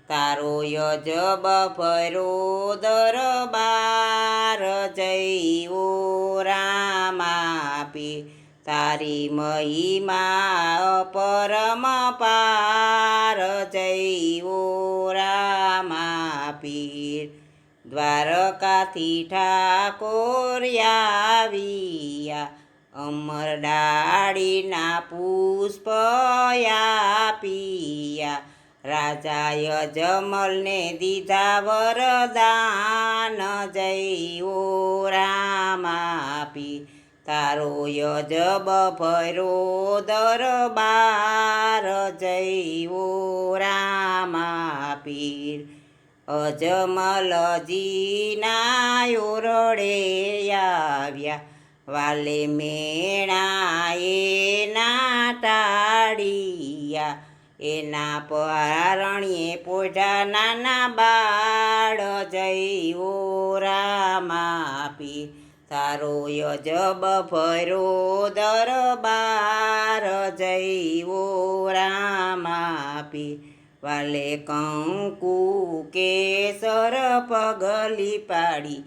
તારો યજબ ભરો દરબાર જય ઓ રામા પીર તારી મહિમા પરમ પાર જય ઓ રામા પીર દ્વારકાથી ઠાકોર આવ્યા અમર ડાળીના પુષ્પ આપીયા રાજાય જમલને દીધા વરદાન જય ઓ રામા પીર તારો યજબ ભરો દરબાર જય ઓ રામા પીર અજમલજીના ઓરડે આવ્યા વાલે મેણા એના ટાળિયા એના પારણીએ પોઢા નાના બાળ જય ઓ રામા પીર તારો યજબ ભરો દરબાર જય ઓ રામા પીર વાલે કંકુ કેસર પગલી પાડી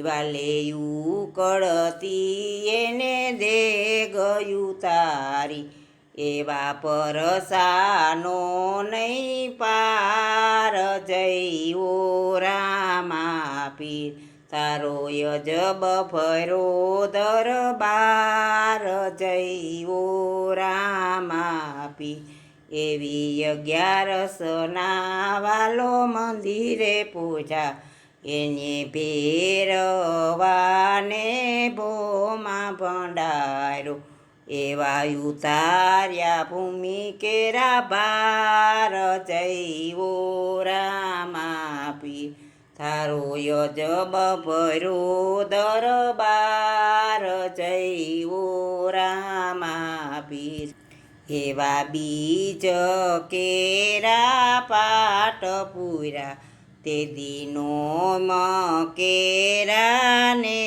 વાલે ઉકળતી એને દે ગયું તારી એવા પરસાનો નહીં પાર જય ઓ રામા પીર તારો યજબ ભરો દરબાર જય ઓ રામા પીર એવી 11ના વાલો મંદિરે પૂજા એને ભેરવાને ભોમાં ભંડારો એવા ઉતાર્યા ભૂમિ કેરા ભાર જય ઓ રામા પીર તારો યજબ ભરો દરબાર જય ઓ રામા પીર એવા બીજ કેરા પાટ પૂરા તે દિનો કેરાને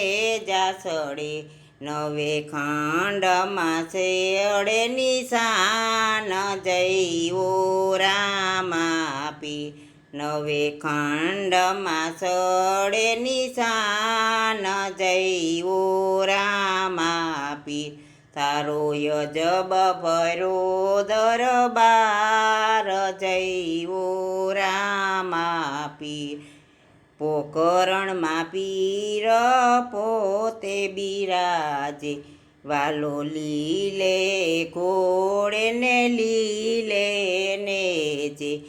જાસડે નવે ખંડમાં છેડે નિશાન જય ઓ રામા પીર નવે ખંડમાં છેડે નિશાન જય ઓ રામા પીર તારો યજબ ભરો દરબાર જય ઓ રામા પીર પોકરણમાં પીર પોતે બિરાજે વાલો લીલે ઘોડે ને લીલે ને જે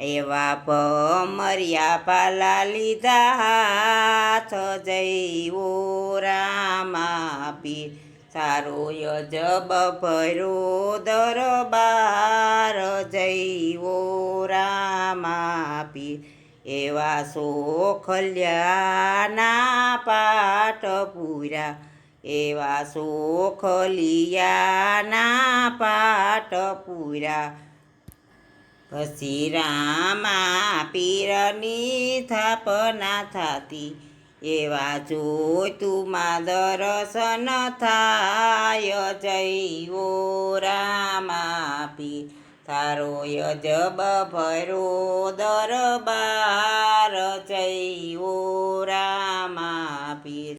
એવા ભમરિયા પાલા લીધા હાથ જય ઓ રામા પીર તારો યજબ ભરો દરબાર જય ઓ રામા પીર એવા સોખલિયાના પાટ પૂરા એવા સોખલિયાના પાટ પૂરા પછી રામા પીરની થાપના થાતી એવા જોઈતુંમાં દર્શન થાય જય ઓ રામા પીર તારો યજબ ભરો દરબાર જય ઓ રામા